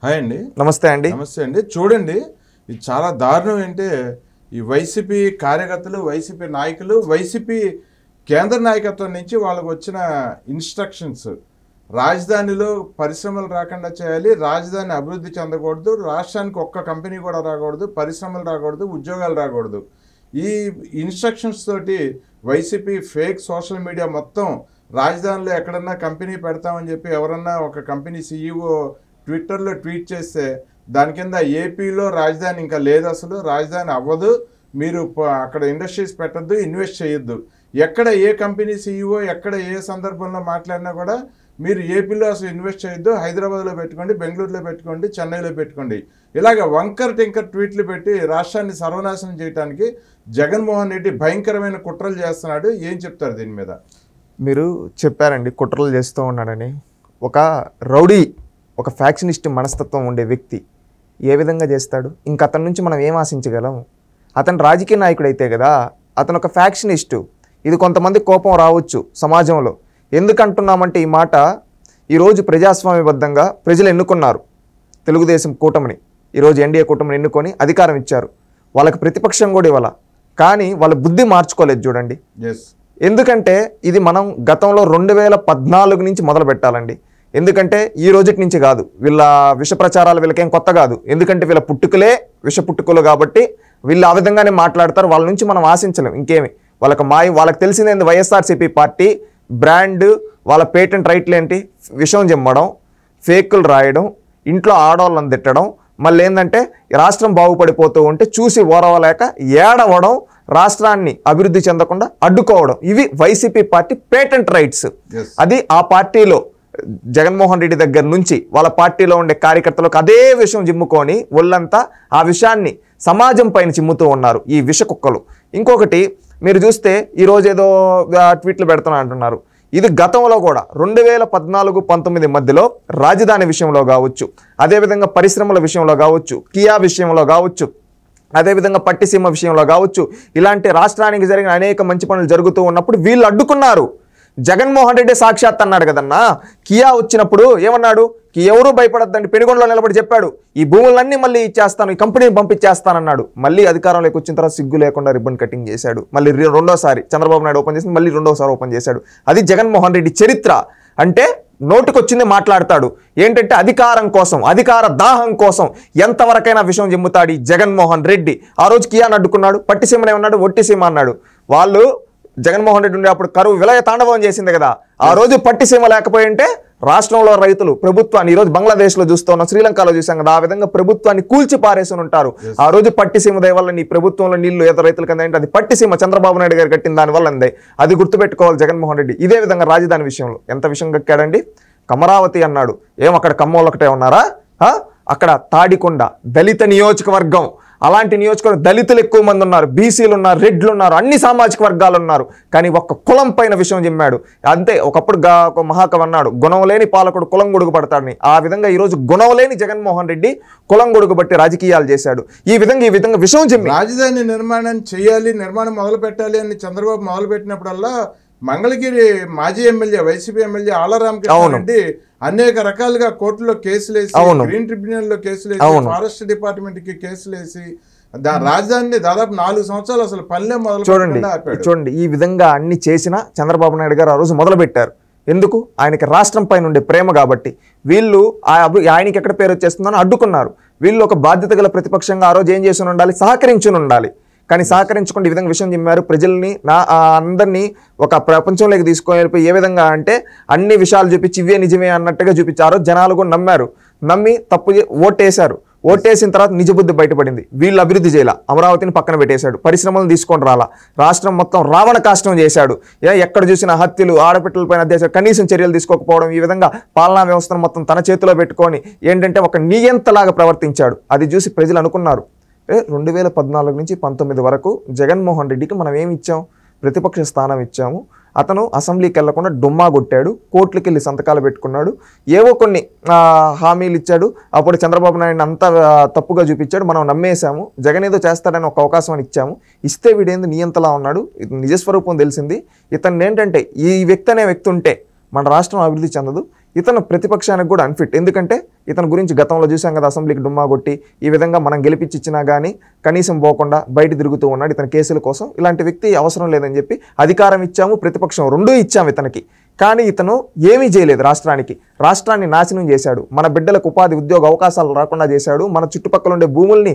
Hi అండి. నమస్తే అండి. నమస్తే అండి. చూడండి, ఇది చాలా దారుణం. ఏంటే ఈ వైసీపీ కార్యకర్తలు, వైసీపీ నాయకులు, వైసీపీ కేంద్ర నాయకత్వం నుంచి వాళ్ళకు వచ్చిన ఇన్స్ట్రక్షన్స్, రాజధానిలో పరిశ్రమలు రాకుండా చేయాలి, రాజధాని అభివృద్ధి చెందకూడదు, రాష్ట్రానికి ఒక్క కంపెనీ కూడా రాకూడదు, పరిశ్రమలు రాకూడదు, ఉద్యోగాలు రాకూడదు. ఈ ఇన్స్ట్రక్షన్స్ తోటి వైసీపీ ఫేక్ సోషల్ మీడియా మొత్తం రాజధానిలో ఎక్కడన్నా కంపెనీ పెడతామని చెప్పి ఎవరన్నా ఒక కంపెనీ సీఈఓ ట్విట్టర్లో ట్వీట్ చేస్తే దాని కింద ఏపీలో రాజధాని ఇంకా లేదు, అసలు రాజధాని అవ్వదు, మీరు అక్కడ ఇండస్ట్రీస్ పెట్టద్దు, ఇన్వెస్ట్ చేయొద్దు. ఎక్కడ ఏ కంపెనీ సీఈఓ ఎక్కడ ఏ సందర్భంలో మాట్లాడినా కూడా మీరు ఏపీలో అసలు ఇన్వెస్ట్ చేయొద్దు, హైదరాబాద్లో పెట్టుకోండి, బెంగళూరులో పెట్టుకోండి, చెన్నైలో పెట్టుకోండి. ఇలాగ వంకర్ టింకర్ ట్వీట్లు పెట్టి రాష్ట్రాన్ని సర్వనాశనం చేయడానికి జగన్మోహన్ రెడ్డి భయంకరమైన కుట్రలు చేస్తున్నాడు. ఏం చెప్తారు దీని మీద? మీరు చెప్పారండి కుట్రలు చేస్తూ ఉన్నాడని. ఒక రౌడీ, ఒక ఫ్యాక్షనిస్ట్ మనస్తత్వం ఉండే వ్యక్తి ఏ విధంగా చేస్తాడు? ఇంక అతని నుంచి మనం ఏం ఆశించగలం? అతను రాజకీయ నాయకుడు అయితే కదా, అతను ఒక ఫ్యాక్షనిస్టు. ఇది కొంతమంది కోపం రావచ్చు సమాజంలో. ఎందుకంటున్నామంటే ఈ మాట, ఈరోజు ప్రజాస్వామ్యబద్ధంగా ప్రజలు ఎన్నుకున్నారు తెలుగుదేశం కూటమిని. ఈరోజు ఎన్డీఏ కూటమిని ఎన్నుకొని అధికారం ఇచ్చారు. వాళ్ళకి ప్రతిపక్షం కూడా ఇవ్వాల, కానీ వాళ్ళ బుద్ధి మార్చుకోలేదు. చూడండి, ఎందుకంటే ఇది మనం గతంలో 2014 నుంచి మొదలు పెట్టాలండి. ఎందుకంటే ఈ రోజుటి నుంచి కాదు, వీళ్ళ విష ప్రచారాలు వీళ్ళకేం కొత్త కాదు. ఎందుకంటే వీళ్ళ పుట్టుకలే విష పుట్టుకలు కాబట్టి వీళ్ళు ఆ విధంగానే మాట్లాడతారు. వాళ్ళ నుంచి మనం ఆశించలేం ఇంకేమి. వాళ్ళకి తెలిసిందేంది, వైఎస్ఆర్సీపీ పార్టీ బ్రాండ్, వాళ్ళ పేటెంట్ రైట్లు ఏంటి? విషం చెమ్మడం, ఫేకులు రాయడం, ఇంట్లో ఆడవాళ్ళని తిట్టడం, మళ్ళీ ఏంటంటే రాష్ట్రం బాగుపడిపోతూ ఉంటే చూసి ఓరవలేక ఏడవడం, రాష్ట్రాన్ని అభివృద్ధి చెందకుండా అడ్డుకోవడం. ఇవి వైసీపీ పార్టీ పేటెంట్ రైట్స్. అది ఆ పార్టీలో జగన్మోహన్ రెడ్డి దగ్గర నుంచి వాళ్ళ పార్టీలో ఉండే కార్యకర్తలకు అదే విషయం జిమ్ముకొని ఒళ్ళంతా ఆ విషయాన్ని సమాజం పైన చిమ్ముతూ ఉన్నారు ఈ విష కుక్కలు. ఇంకొకటి మీరు చూస్తే ఈరోజు ఏదో ట్వీట్లు పెడుతున్నా అంటున్నారు. ఇది గతంలో కూడా 2014-19 మధ్యలో రాజధాని విషయంలో కావచ్చు, అదేవిధంగా పరిశ్రమల విషయంలో కావచ్చు, కియా విషయంలో కావచ్చు, అదేవిధంగా పట్టిసీమ విషయంలో కావచ్చు, ఇలాంటి రాష్ట్రానికి జరిగిన అనేక మంచి పనులు జరుగుతూ ఉన్నప్పుడు వీళ్ళు అడ్డుకున్నారు. జగన్మోహన్ రెడ్డి సాక్షాత్ అన్నాడు కదన్నా, కియా వచ్చినప్పుడు ఏమన్నాడు? ఎవరూ భయపడద్దండి, పెనుగొండలో నిలబడి చెప్పాడు, ఈ భూములన్నీ మళ్ళీ ఇచ్చేస్తాను, ఈ కంపెనీని పంపించేస్తానన్నాడు. మళ్ళీ అధికారంలోకి వచ్చిన తర్వాత సిగ్గు లేకుండా రిబ్బన్ కటింగ్ చేశాడు. మళ్ళీ రెండోసారి చంద్రబాబు నాయుడు ఓపెన్ చేసి మళ్ళీ రెండోసారి ఓపెన్ చేశాడు. అది జగన్మోహన్ రెడ్డి చరిత్ర. అంటే నోటికొచ్చింది మాట్లాడతాడు. ఏంటంటే అధికారం కోసం, అధికార దాహం కోసం ఎంతవరకైనా విషయం చెమ్ముతాడు ఈ జగన్మోహన్ రెడ్డి. ఆ రోజు కియాని అడ్డుకున్నాడు, పట్టిసీమనే ఉన్నాడు, ఒట్టిసీమ అన్నాడు. వాళ్ళు జగన్మోహన్ రెడ్డి ఉండే అప్పుడు కరువు విలయ తాండవం చేసింది కదా. ఆ రోజు పట్టిసీమ లేకపోయింటే రాష్ట్రంలో రైతులు ప్రభుత్వాన్ని, ఈరోజు బంగ్లాదేశ్లో చూస్తూ ఉన్నాం, శ్రీలంకలో చూసాం కదా, ఆ విధంగా ప్రభుత్వాన్ని కూల్చి పారేసి ఉంటారు. ఆ రోజు పట్టిసీమ దయ వల్ల నీ ప్రభుత్వంలో నీళ్లు ఏదో రైతులకు అందంటే అది పట్టిసీమ చంద్రబాబు నాయుడు గారు కట్టిన దాని వల్ల అందే. అది గుర్తుపెట్టుకోవాలి జగన్మోహన్ రెడ్డి. ఇదే విధంగా రాజధాని విషయంలో ఎంత విషయం కక్కాడండి. కమరావతి అన్నాడు. అక్కడ కమ్మోళ్ళు ఒకటే ఉన్నారా? అక్కడ తాడికొండ దళిత నియోజకవర్గం, అలాంటి నియోజకవర్గం దళితులు ఎక్కువ మంది ఉన్నారు, బీసీలు ఉన్నారు, రెడ్లు ఉన్నారు, అన్ని సామాజిక వర్గాలు ఉన్నారు. కానీ ఒక్క కులం పైన విషయం చెప్పాడు అంతే. ఒకప్పుడు ఒక మహాకవి అన్నాడు, గుణం లేని పాలకుడు కులం గొడుగు పడతాడని. ఆ విధంగా ఈరోజు గుణం లేని జగన్మోహన్ రెడ్డి కులం గొడుగు బట్టి రాజకీయాలు చేశాడు. ఈ విధంగా విషయం చెప్పి రాజధాని నిర్మాణం చేయాలి, నిర్మాణం మొదలు పెట్టాలి అని చంద్రబాబు మొదలు పెట్టినప్పుడల్లా మంగళగిరి మాజీ ఎమ్మెల్యే, వైసీపీ ఎమ్మెల్యే ఆళ్లరామకృష్ణారెడ్డి అనేక రకాలుగా కోర్టులో కేసులు వేసి, గ్రీన్ ట్రిబ్యునల్ లో కేసులు వేసి, ఫారెస్ట్ డిపార్ట్మెంట్ కి కేసులు వేసి రాజధానిని దాదాపు 4 సంవత్సరాలు అసలు పల్లె మొదలు చూడండి. ఈ విధంగా అన్ని చేసిన చంద్రబాబు నాయుడు గారు ఆ రోజు మొదలు పెట్టారు. ఎందుకు? ఆయనకి రాష్ట్రం పైన ఉండే ప్రేమ కాబట్టి. వీళ్ళు ఆయనకి ఎక్కడ పేరు వచ్చేస్తుందని అడ్డుకున్నారు. వీళ్ళు ఒక బాధ్యత గల ప్రతిపక్షంగా ఆ రోజు ఏం చేసి ఉండాలి? సహకరించి ఉండాలి. కానీ సహకరించకుండా ఈ విధంగా విషయం చెప్పారు. ప్రజల్ని అందరినీ ఒక ప్రపంచంలోకి తీసుకొని వెళ్ళిపోయి ఏ విధంగా అంటే అన్ని విషయాలు చూపించి ఇవే నిజమే అన్నట్టుగా చూపించారు. జనాలు కూడా నమ్మారు. నమ్మి తప్పు ఓటేశారు. ఓటేసిన తర్వాత నిజబుద్ధి బయటపడింది. వీళ్ళు అభివృద్ధి చేయాల, అమరావతిని పక్కన పెట్టేశాడు, పరిశ్రమలను తీసుకొని రాలా, రాష్ట్రం మొత్తం రావణ కాష్టం చేశాడు. ఎక్కడ చూసిన హత్యలు, ఆడపిట్టలపైన అధ్యక్ష కనీసం చర్యలు తీసుకోకపోవడం, ఈ విధంగా పాలనా వ్యవస్థను మొత్తం తన చేతిలో పెట్టుకొని ఏంటంటే ఒక నియంతలాగా ప్రవర్తించాడు. అది చూసి ప్రజలు అనుకున్నారు, 2014 నుంచి 19 వరకు జగన్మోహన్ రెడ్డికి మనం ఏమి ఇచ్చాం? ప్రతిపక్ష స్థానం ఇచ్చాము. అతను అసెంబ్లీకి వెళ్లకుండా డుమ్మా కొట్టాడు, కోర్టులకు వెళ్ళి సంతకాలు పెట్టుకున్నాడు, ఏవో కొన్ని హామీలు ఇచ్చాడు. అప్పుడు చంద్రబాబు నాయుడు అంతా తప్పుగా చూపించాడు, మనం నమ్మేశాము. జగన్ ఏదో చేస్తాడని ఒక అవకాశం అని ఇచ్చాము. ఇస్తే వీడేంది నియంతలా ఉన్నాడు, నిజస్వరూపం తెలిసింది. ఇతను ఏంటంటే ఈ వ్యక్తి అనే వ్యక్తి ఉంటే మన రాష్ట్రం అభివృద్ధి చెందదు. ఇతను ప్రతిపక్షానికి కూడా అన్ఫిట్. ఎందుకంటే ఇతని గురించి గతంలో చూసాం కదా, అసెంబ్లీకి డుమ్మా కొట్టి ఈ విధంగా మనం గెలిపించిచ్చినా కానీ కనీసం పోకుండా బయట తిరుగుతూ ఉన్నాడు ఇతని కేసుల కోసం. ఇలాంటి వ్యక్తి అవసరం లేదని చెప్పి అధికారం ఇచ్చాము, ప్రతిపక్షం రెండూ ఇచ్చాము ఇతనికి. కానీ ఇతను ఏమీ చేయలేదు రాష్ట్రాన్ని నాశనం చేశాడు. మన బిడ్డలకు ఉపాధి ఉద్యోగ అవకాశాలు రాకుండా చేశాడు. మన చుట్టుపక్కల ఉండే భూముల్ని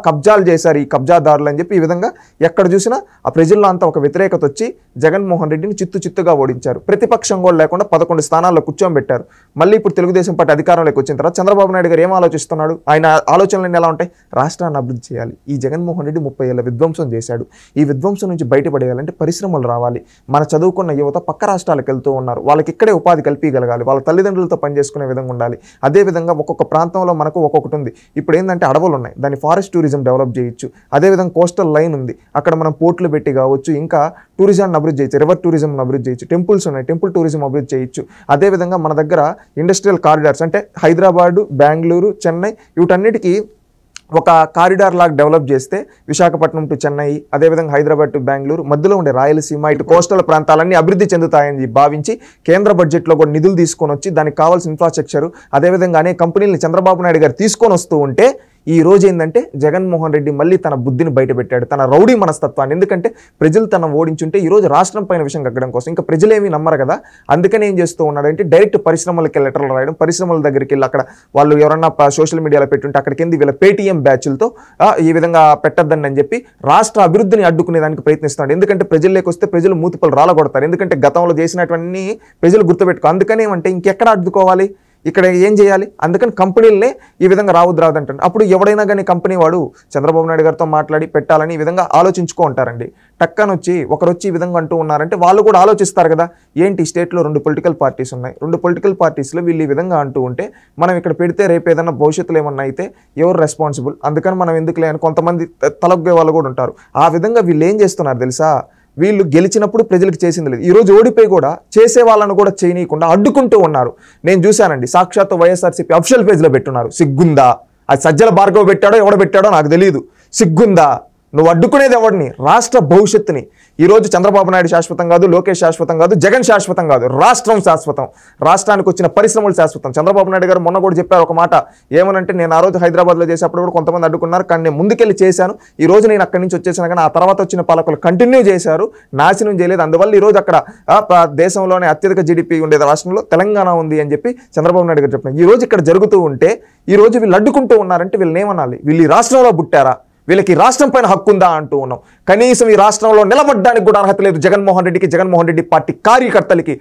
కబ్జాలు చేశారు ఈ కబ్జాదారులు అని చెప్పి ఈ విధంగా ఎక్కడ చూసినా ఆ ప్రజల్లో అంతా ఒక వ్యతిరేకత వచ్చి జగన్మోహన్ రెడ్డిని చిత్తుగా ఓడించారు. ప్రతిపక్షం కూడా లేకుండా 11 స్థానాల్లో కూర్చోబెట్టారు. మళ్ళీ ఇప్పుడు తెలుగుదేశం పార్టీ అధికారంలోకి వచ్చిన తర్వాత చంద్రబాబు నాయుడు గారు ఏం ఆలోచిస్తున్నాడు? ఆయన ఆలోచనలు ఎలా ఉంటాయి? రాష్ట్రాన్ని అభివృద్ధి చేయాలి. ఈ జగన్మోహన్ రెడ్డి 30 ఏళ్ల విధ్వంసం చేశాడు. ఈ విధ్వంసం నుంచి బయటపడేయాలంటే పరిశ్రమలు రావాలి. మన చదువుకున్న యువత పక్క రాష్ట్రాలకు వెళ్తూ ఉన్నారు. వాళ్ళకి ఇక్కడే ఉపాధి కల్పించగలగాలి. వాళ్ళ తల్లిదండ్రులతో పనిచేసుకునే విధంగా ఉండాలి. అదేవిధంగా ఒక్కొక్క ప్రాంతంలో మనకు ఒక్కొక్కటి ఉంది. ఇప్పుడు ఏంటంటే అడవులు ఉన్నాయి, దాన్ని ఫారెస్ట్ టూరిజం డెవలప్ చేయొచ్చు. అదేవిధంగా కోస్టల్ లైన్ ఉంది, అక్కడ మనం పోర్టులు పెట్టి కావచ్చు, ఇంకా టూరిజాన్ని అభివృద్ధి చేయొచ్చు, రివర్ టూరిజం అభివృద్ధి చేయొచ్చు. టెంపుల్స్ ఉన్నాయి, టెంపుల్ టూరిజం అభివృద్ధి చేయొచ్చు. అదేవిధంగా మన దగ్గర ఇండస్ట్రియల్ కారిడార్స్ అంటే హైదరాబాదు, బెంగళూరు, చెన్నై వీటన్నిటికీ ఒక కారిడార్ లాగా డెవలప్ చేస్తే విశాఖపట్నం టు చెన్నై, అదేవిధంగా హైదరాబాద్ టు బెంగళూరు, మధ్యలో ఉండే రాయలసీమ ఇటు కోస్టల్ ప్రాంతాలన్నీ అభివృద్ధి చెందుతాయని భావించి కేంద్ర బడ్జెట్లో కూడా నిధులు తీసుకొని వచ్చి దానికి కావాల్సిన ఇన్ఫ్రాస్ట్రక్చర్ అదేవిధంగా అనేక కంపెనీలను చంద్రబాబు నాయుడు గారు తీసుకొని వస్తూ ఉంటే ఈ రోజు ఏంటంటే జగన్మోహన్ రెడ్డి మళ్ళీ తన బుద్ధిని బయటపెట్టాడు, తన రౌడీ మనస్తత్వాన్ని. ఎందుకంటే ప్రజలు తన ఓడించుంటే ఈరోజు రాష్ట్రం పైన విషయం కగ్గడం కోసం ఇంకా ప్రజలేమీ నమ్మరు కదా. అందుకని ఏం చేస్తూ ఉన్నాడంటే డైరెక్ట్ పరిశ్రమలకి లెటర్లు రాయడం, పరిశ్రమల దగ్గరికి వెళ్ళి అక్కడ వాళ్ళు ఎవరన్నా సోషల్ మీడియాలో పెట్టుంటే అక్కడికి వీళ్ళ పేటీఎం బ్యాచ్లతో ఈ విధంగా పెట్టద్దని అని చెప్పి రాష్ట్ర అభివృద్ధిని అడ్డుకునే దానికి ప్రయత్నిస్తున్నాడు. ఎందుకంటే ప్రజల్లోకి వస్తే ప్రజలు మూతిపలు రాలగొడతారు. ఎందుకంటే గతంలో చేసినటువంటి ప్రజలు గుర్తుపెట్టుకో. అందుకని ఏమంటే ఇంకెక్కడ అడ్డుకోవాలి, ఇక్కడ ఏం చేయాలి? అందుకని కంపెనీలనే ఈ విధంగా రావద్దంటారు. అప్పుడు ఎవడైనా కానీ కంపెనీ వాడు చంద్రబాబు నాయుడు గారితో మాట్లాడి పెట్టాలని ఈ విధంగా ఆలోచించుకో ఉంటారండి. టక్కన వచ్చి ఒకరు వచ్చి ఈ విధంగా అంటూ ఉన్నారంటే వాళ్ళు కూడా ఆలోచిస్తారు కదా, ఏంటి స్టేట్లో 2 పొలిటికల్ పార్టీస్ ఉన్నాయి, 2 పొలిటికల్ పార్టీస్లో వీళ్ళు ఈ విధంగా అంటూ ఉంటే మనం ఇక్కడ పెడితే రేపు ఏదైనా భవిష్యత్తులో ఏమన్నా అయితే ఎవరు రెస్పాన్సిబుల్, అందుకని మనం ఎందుకులే అని కొంతమంది తలగ్గే వాళ్ళు కూడా ఉంటారు. ఆ విధంగా వీళ్ళు ఏం చేస్తున్నారు తెలుసా? వీళ్ళు గెలిచినప్పుడు ప్రజలకు చేసింది లేదు, ఈరోజు ఓడిపోయి కూడా చేసే వాళ్ళను కూడా చేయనీయకుండా అడ్డుకుంటూ ఉన్నారు. నేను చూశానండి, సాక్షాత్తు వైఎస్ఆర్సీపీ అఫిషియల్ పేజ్లో పెట్టున్నారు. సిగ్గుందా? అది సజ్జల భార్గవ్ పెట్టాడో ఎవడ పెట్టాడో నాకు తెలియదు. సిగ్గుందా? నువ్వు అడ్డుకునేది ఎవరిని? రాష్ట్ర భవిష్యత్తుని. ఈరోజు చంద్రబాబు నాయుడు శాశ్వతం కాదు, లోకేష్ శాశ్వతం కాదు, జగన్ శాశ్వతం కాదు, రాష్ట్రం శాశ్వతం. రాష్ట్రానికి వచ్చిన పరిశ్రమలు శాశ్వతం. చంద్రబాబు నాయుడు గారు మొన్న కూడా చెప్పారు ఒక మాట, ఏమనంటే నేను ఆ రోజు హైదరాబాద్లో చేసేప్పుడు కూడా కొంతమంది అడ్డుకున్నారు, కానీ నేను ముందుకెళ్ళి చేశాను. ఈ రోజు నేను అక్కడి నుంచి వచ్చేసాను, కానీ ఆ తర్వాత వచ్చిన పాలకులు కంటిన్యూ చేశారు, నాశనం చేయలేదు. అందువల్ల ఈరోజు అక్కడ దేశంలోనే అత్యధిక జీడిపి ఉండేది రాష్ట్రంలో తెలంగాణ ఉంది అని చెప్పి చంద్రబాబు నాయుడు గారు చెప్పినారు. ఈ రోజు ఇక్కడ జరుగుతూ ఉంటే ఈ రోజు వీళ్ళు అడ్డుకుంటూ ఉన్నారంటే వీళ్ళని ఏమనాలి? వీళ్ళు ఈ రాష్ట్రంలో పుట్టారా? వీళ్ళకి రాష్ట్రం పైన హక్కు ఉందా అంటూ ఉన్నాం. కనీసం ఈ రాష్ట్రంలో నిలబడ్డానికి కూడా అర్హత లేదు జగన్మోహన్ రెడ్డికి, జగన్మోహన్ రెడ్డి పార్టీ కార్యకర్తలకి.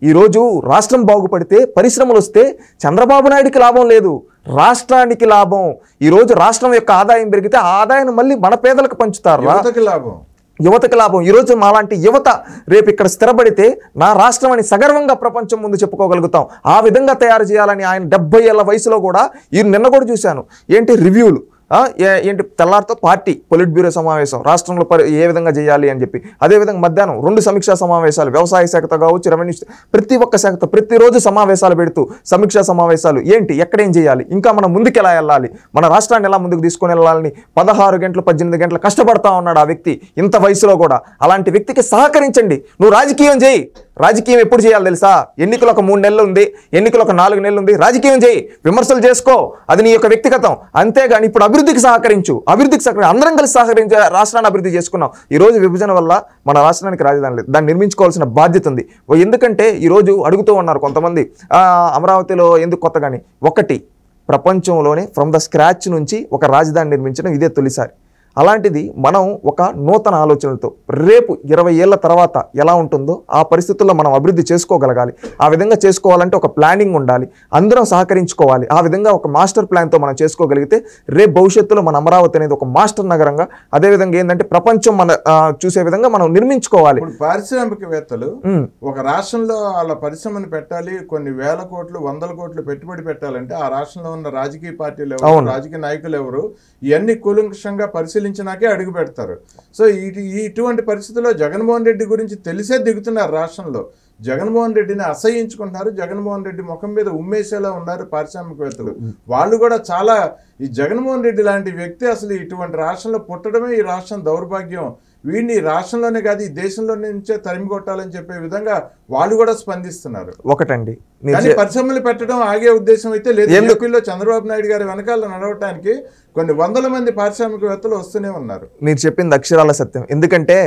ఈరోజు రాష్ట్రం బాగుపడితే, పరిశ్రమలు వస్తే చంద్రబాబు నాయుడికి లాభం లేదు, రాష్ట్రానికి లాభం. ఈరోజు రాష్ట్రం యొక్క ఆదాయం పెరిగితే ఆ ఆదాయాన్ని మళ్ళీ మన పేదలకు పంచుతారు, యువతకి లాభం. ఈరోజు మాలాంటి యువత రేపు ఇక్కడ స్థిరపడితే నా రాష్ట్రం అని సగర్వంగా ప్రపంచం ముందు చెప్పుకోగలుగుతాం. ఆ విధంగా తయారు చేయాలని ఆయన 70 ఏళ్ల వయసులో కూడా నిన్న కూడా చూశాను, ఏంటి రివ్యూలు, ఏంటి తెల్లారితో పార్టీ పొలిట్ బ్యూరో సమావేశం, రాష్ట్రంలో ఏ విధంగా చేయాలి అని చెప్పి. అదేవిధంగా మధ్యాహ్నం 2 సమీక్షా సమావేశాలు, వ్యవసాయ శాఖతో కావచ్చు, రెవెన్యూ, ప్రతి ఒక్క శాఖతో ప్రతిరోజు సమావేశాలు పెడుతూ సమీక్షా సమావేశాలు. ఏంటి ఎక్కడేం చేయాలి, ఇంకా మనం ముందుకు ఎలా వెళ్ళాలి, మన రాష్ట్రాన్ని ఎలా ముందుకు తీసుకొని వెళ్ళాలని 16 గంటలు 18 గంటలు కష్టపడతా ఉన్నాడు ఆ వ్యక్తి ఇంత వయసులో కూడా. అలాంటి వ్యక్తికి సహకరించండి. నువ్వు రాజకీయం చేయి. రాజకీయం ఎప్పుడు చేయాలి తెలుసా? ఎన్నికలు ఒక 3 నెలలు ఉంది, ఎన్నికలు ఒక 4 నెలలు ఉంది, రాజకీయం చేయి, విమర్శలు చేసుకో, అది నీ యొక్క వ్యక్తిగతం. అంతేగాని ఇప్పుడు అభివృద్ధికి సహకరించు, అందరం కలిసి సహకరించి రాష్ట్రాన్ని అభివృద్ధి చేసుకున్నాం. ఈరోజు విభజన వల్ల మన రాష్ట్రానికి రాజధాని లేదు, దాన్ని నిర్మించుకోవాల్సిన బాధ్యత ఉంది. ఎందుకంటే ఈరోజు అడుగుతూ ఉన్నారు కొంతమంది, అమరావతిలో ఎందుకు కొత్తగాని? ఒకటి, ప్రపంచంలోనే ఫ్రమ్ ద స్క్రాచ్ నుంచి ఒక రాజధాని నిర్మించడం ఇదే తొలిసారి. అలాంటిది మనం ఒక నూతన ఆలోచనలతో రేపు 20 ఏళ్ల తర్వాత ఎలా ఉంటుందో ఆ పరిస్థితుల్లో మనం అభివృద్ధి చేసుకోగలగాలి. ఆ విధంగా చేసుకోవాలంటే ఒక ప్లానింగ్ ఉండాలి, అందరం సహకరించుకోవాలి. ఆ విధంగా ఒక మాస్టర్ ప్లాన్తో మనం చేసుకోగలిగితే రేపు భవిష్యత్తులో మన అమరావతి అనేది ఒక మాస్టర్ నగరంగా, అదేవిధంగా ఏంటంటే ప్రపంచం మన చూసే విధంగా మనం నిర్మించుకోవాలి. పారిశ్రామికవేత్తలు ఒక రాష్ట్రంలో వాళ్ళ పరిశ్రమను పెట్టాలి, కొన్ని వేల కోట్లు 100 కోట్లు పెట్టుబడి పెట్టాలంటే ఆ రాష్ట్రంలో ఉన్న రాజకీయ పార్టీలు ఎవరు, రాజకీయ నాయకులు ఎవరు, ఇవన్నీ కూలంకషంగా పరిశీలించినాకే అడుగు పెడతారు. సో ఇటువంటి పరిస్థితుల్లో జగన్మోహన్ రెడ్డి గురించి తెలిసే దిగుతున్నారు రాష్ట్రంలో. జగన్మోహన్ రెడ్డిని అసహ్యించుకుంటున్నారు, జగన్మోహన్ రెడ్డి ముఖం మీద ఉమ్మేసేలా ఉన్నారు పారిశ్రామికవేత్తలు. వాళ్ళు కూడా చాలా, ఈ జగన్మోహన్ రెడ్డి లాంటి వ్యక్తి అసలు ఇటువంటి రాష్ట్రంలో పుట్టడమే ఈ రాష్ట్రం దౌర్భాగ్యం. వీడిని రాష్ట్రంలోనే కాదు ఈ దేశంలో నుంచే తరిమి కొట్టాలని చెప్పే విధంగా వాళ్ళు కూడా స్పందిస్తున్నారు. ఒకటండి, కానీ పరిశ్రమలు పెట్టడం ఆగే ఉద్దేశం అయితే లేదు. ఏపీలో చంద్రబాబు నాయుడు గారి వెనకాల నడవటానికి కొన్ని వందల మంది పారిశ్రామికవేత్తలు వస్తూనే ఉన్నారు. మీరు చెప్పింది అక్షరాల సత్యం. ఎందుకంటే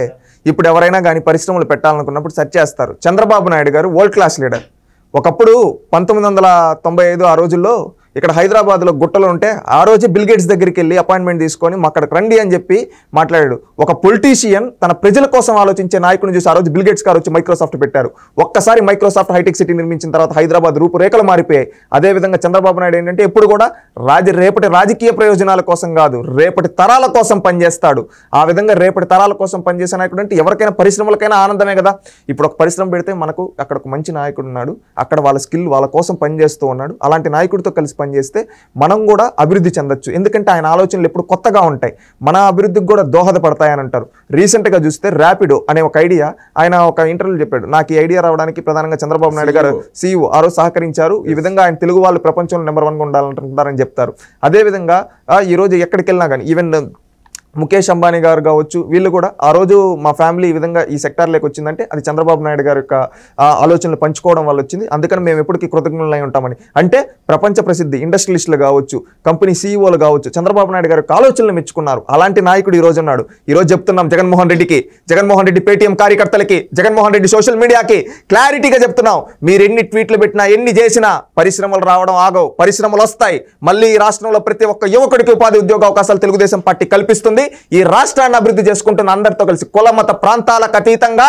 ఇప్పుడు ఎవరైనా కానీ పరిశ్రమలు పెట్టాలనుకున్నప్పుడు సెర్చ్ చేస్తారు. చంద్రబాబు నాయుడు గారు వరల్డ్ క్లాస్ లీడర్. ఒకప్పుడు 1995 ఆ రోజుల్లో ఇక్కడ హైదరాబాద్లో గుట్టలు ఉంటే ఆ రోజే బిల్ గేట్స్ దగ్గరికి వెళ్ళి అపాయింట్మెంట్ తీసుకొని అక్కడికి రండి అని చెప్పి మాట్లాడాడు. ఒక పొలిటీషియన్ తన ప్రజల కోసం ఆలోచించే నాయకుడిని చూసి ఆ రోజు బిల్ గేట్స్ గారు వచ్చి మైక్రోసాఫ్ట్ పెట్టారు. ఒక్కసారి మైక్రోసాఫ్ట్ హైటెక్ సిటీ నిర్మించిన తర్వాత హైదరాబాద్ రూపురేఖలు మారిపోయాయి. అదేవిధంగా చంద్రబాబు నాయుడు ఏంటంటే ఎప్పుడు కూడా రేపటి రాజకీయ ప్రయోజనాల కోసం కాదు, రేపటి తరాల కోసం పనిచేస్తాడు. ఆ విధంగా రేపటి తరాల కోసం పనిచేసే నాయకుడు అంటే ఎవరికైనా పరిశ్రమలకైనా ఆనందమే కదా. ఇప్పుడు ఒక పరిశ్రమ పెడితే మనకు అక్కడ ఒక మంచి నాయకుడు ఉన్నాడు, అక్కడ వాళ్ళ స్కిల్ వాళ్ళ కోసం పనిచేస్తూ ఉన్నాడు. అలాంటి నాయకుడితో కలిసి పనిచేస్తే మనం కూడా అభివృద్ధి చెందొచ్చు. ఎందుకంటే ఆయన ఆలోచనలు ఎప్పుడు కొత్తగా ఉంటాయి, మన అభివృద్ధికి కూడా దోహదపడతాయని అంటారు. రీసెంట్గా చూస్తే ర్యాపిడో అనే ఒక ఐడియా ఆయన ఒక ఇంటర్వ్యూలో చెప్పాడు. నాకు ఈ ఐడియా రావడానికి ప్రధానంగా చంద్రబాబు నాయుడు గారు CEO ఆ రోజు సహకరించారు. ఈ విధంగా ఆయన తెలుగు వాళ్ళు ప్రపంచంలో నెంబర్ 1గా ఉండాలంటున్నారని చెప్తారు. అదేవిధంగా ఈరోజు ఎక్కడికి వెళ్ళినా కానీ ఈవెన్ ముఖేష్ అంబానీ గారు కావచ్చు, వీళ్ళు కూడా ఆ రోజు మా ఫ్యామిలీ ఈ విధంగా ఈ సెక్టార్లోకి వచ్చిందంటే అది చంద్రబాబు నాయుడు గారి యొక్క ఆలోచనలు పంచుకోవడం వల్ల వచ్చింది. అందుకని మేము ఎప్పటికీ కృతజ్ఞులై ఉంటామని. అంటే ప్రపంచ ప్రసిద్ధి ఇండస్ట్రియలిస్టులు కావచ్చు, కంపెనీ CEOలు కావచ్చు, చంద్రబాబు నాయుడు గారి యొక్క ఆలోచనలు మెచ్చుకున్నారు. అలాంటి నాయకుడు ఈ రోజు ఉన్నాడు. ఈ రోజు చెప్తున్నాం జగన్మోహన్ రెడ్డికి, జగన్మోహన్ రెడ్డి పేటీఎం కార్యకర్తలకి, జగన్మోహన్ రెడ్డి సోషల్ మీడియాకి క్లారిటీగా చెప్తున్నాం, మీరు ఎన్ని ట్వీట్లు పెట్టినా ఎన్ని చేసినా పరిశ్రమలు రావడం ఆగవు, పరిశ్రమలు వస్తాయి. మళ్ళీ ఈ రాష్ట్రంలో ప్రతి ఒక్క యువకుడికి ఉపాధి ఉద్యోగ అవకాశాలు తెలుగుదేశం పార్టీ కల్పిస్తుంది. ఈ రాష్ట్రాన్ని అభివృద్ధి చేసుకుంటున్న అందరితో కలిసి కుల మత ప్రాంతాలకు అతీతంగా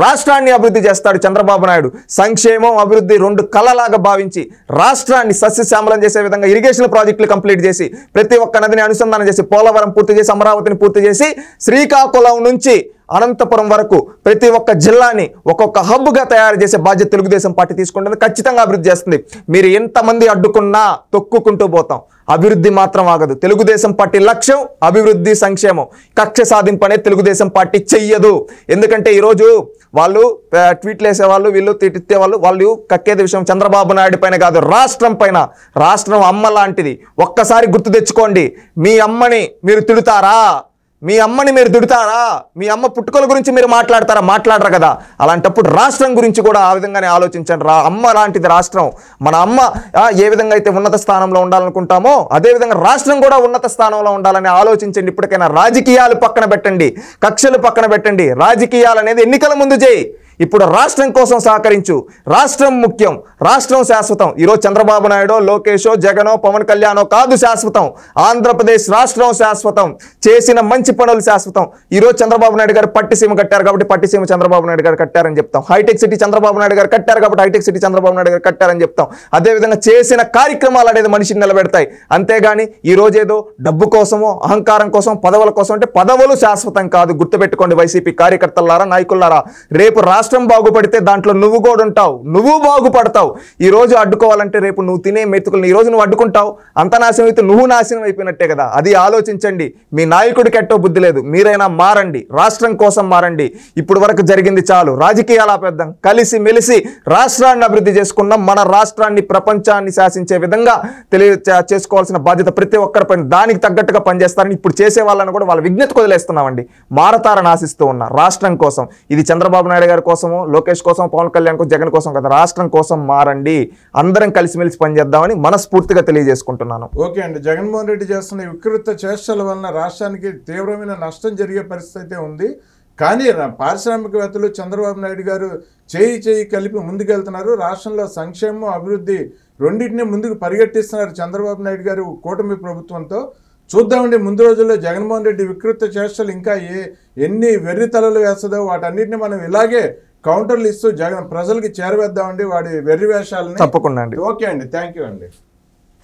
రాష్ట్రాన్ని అభివృద్ధి చేస్తాడు చంద్రబాబు నాయుడు. సంక్షేమం అభివృద్ధి రెండు కళలాగా భావించి రాష్ట్రాన్ని సస్యశ్యామలం చేసే విధంగా ఇరిగేషన్ ప్రాజెక్టులు కంప్లీట్ చేసి ప్రతి ఒక్క నదిని అనుసంధానం చేసి పోలవరం పూర్తి చేసి అమరావతిని పూర్తి చేసి శ్రీకాకుళం నుంచి అనంతపురం వరకు ప్రతి ఒక్క జిల్లాని ఒక్కొక్క హబ్గా తయారు చేసే బాధ్యత తెలుగుదేశం పార్టీ తీసుకుంటుంది. ఖచ్చితంగా అభివృద్ధి చేస్తుంది. మీరు ఎంతమంది అడ్డుకున్నా తొక్కుకుంటూ పోతాం, అభివృద్ధి మాత్రం ఆగదు. తెలుగుదేశం పార్టీ లక్ష్యం అభివృద్ధి, సంక్షేమం. కక్ష సాధింపు అనేది తెలుగుదేశం పార్టీ చెయ్యదు. ఎందుకంటే ఈరోజు వాళ్ళు ట్వీట్లు వేసేవాళ్ళు, వీళ్ళు తిట్టేవాళ్ళు, వాళ్ళు కక్కేది విషయం చంద్రబాబు నాయుడు పైన కాదు, రాష్ట్రం పైన. రాష్ట్రం అమ్మ లాంటిది. ఒక్కసారి గుర్తు తెచ్చుకోండి, మీ అమ్మని మీరు తిడుతారా? మీ అమ్మని మీరు తిడుతారా? మీ అమ్మ పుట్టుకల గురించి మీరు మాట్లాడతారా? మాట్లాడరు కదా. అలాంటప్పుడు రాష్ట్రం గురించి కూడా ఆ విధంగానే ఆలోచించండి. అమ్మ లాంటిది రాష్ట్రం. మన అమ్మ ఏ విధంగా అయితే ఉన్నత స్థానంలో ఉండాలనుకుంటామో అదేవిధంగా రాష్ట్రం కూడా ఉన్నత స్థానంలో ఉండాలని ఆలోచించండి. ఇప్పటికైనా రాజకీయాలు పక్కన పెట్టండి, కక్షలు పక్కన పెట్టండి. రాజకీయాలు అనేది ఎన్నికల ముందు చేయి. ఇప్పుడు రాష్ట్రం కోసం సహకరించు. రాష్ట్రం ముఖ్యం, రాష్ట్రం శాశ్వతం. ఈరోజు చంద్రబాబు నాయుడు, లోకేషో, జగనో, పవన్ కళ్యాణో కాదు శాశ్వతం. ఆంధ్రప్రదేశ్ రాష్ట్రం శాశ్వతం. చేసిన మంచి పనులు శాశ్వతం. ఈరోజు చంద్రబాబు నాయుడు గారు పట్టిసీమ కట్టారు కాబట్టి పట్టిసీమ చంద్రబాబు నాయుడు గారు కట్టారని చెప్తాం. హైటెక్ సిటీ చంద్రబాబు నాయుడు గారు కట్టారు కాబట్టి హైటెక్ సిటీ చంద్రబాబు నాయుడు గారు కట్టారని చెప్తాం. అదేవిధంగా చేసిన కార్యక్రమాలు అనేది మనిషిని నిలబెడతాయి. అంతేగాని ఈ రోజు ఏదో డబ్బు కోసమో అహంకారం కోసం పదవుల కోసం అంటే పదవులు శాశ్వతం కాదు. గుర్తుపెట్టుకోండి వైసీపీ కార్యకర్తలారా, నాయకులారా. రేపు రాష్ట్రం బాగుపడితే దాంట్లో నువ్వు కూడా ఉంటావు, నువ్వు బాగుపడతావు. ఈ రోజు అడ్డుకోవాలంటే రేపు నువ్వు తినే మెతుకులు ఈ రోజు నువ్వు అడ్డుకుంటావు, అంత నాశనం అయితే నువ్వు నాశనం అయిపోయినట్టే కదా. అది ఆలోచించండి. మీ నాయకుడికి ఎట్టో బుద్ధి లేదు, మీరైనా మారండి, రాష్ట్రం కోసం మారండి. ఇప్పుడు వరకు జరిగింది చాలు, రాజకీయాలు ఆపేద్దాం, కలిసి మెలిసి రాష్ట్రాన్ని అభివృద్ధి చేసుకున్నాం. మన రాష్ట్రాన్ని ప్రపంచాన్ని శాసించే విధంగా చేసుకోవాల్సిన బాధ్యత ప్రతి ఒక్కరిపైన. దానికి తగ్గట్టుగా పనిచేస్తారని ఇప్పుడు చేసే వాళ్ళని కూడా వాళ్ళ విజ్ఞతకు వదిలేస్తున్నామండి. మారతారని ఆశిస్తూ ఉన్నా రాష్ట్రం కోసం. ఇది చంద్రబాబు నాయుడు గారి కోసం, లోకేష్ కోసం, పవన్ కళ్యాణ్ కోసం, జగన్ కోసం కదా, రాష్ట్రం కోసం మారండి. అందరం కలిసిమెలిసి పనిచేద్దామని మనస్ఫూర్తిగా తెలియజేసుకుంటున్నాను. ఓకే అండి. జగన్మోహన్ రెడ్డి చేస్తున్న వికృత చేష్టల వలన రాష్ట్రానికి తీవ్రమైన నష్టం జరిగే పరిస్థితి ఉంది. కానీ పారిశ్రామికవేత్తలు చంద్రబాబు నాయుడు గారు చేయి కలిపి ముందుకెళ్తున్నారు. రాష్ట్రంలో సంక్షేమం, అభివృద్ధి రెండింటినీ ముందుకు పరిగెట్టిస్తున్నారు చంద్రబాబు నాయుడు గారు కూటమి ప్రభుత్వంతో. చూద్దామండి ముందు రోజుల్లో జగన్మోహన్ రెడ్డి వికృత చేష్టలు ఇంకా ఎన్ని వెర్రి తలలు వేస్తుందో వాటన్నిటిని మనం ఇలాగే కౌంటర్లు ఇస్తూ ప్రజలకి చేరవేద్దామండి వాడి వెర్రి వేషాలని. తప్పకుండా అండి. ఓకే అండి, థ్యాంక్ యూ అండి.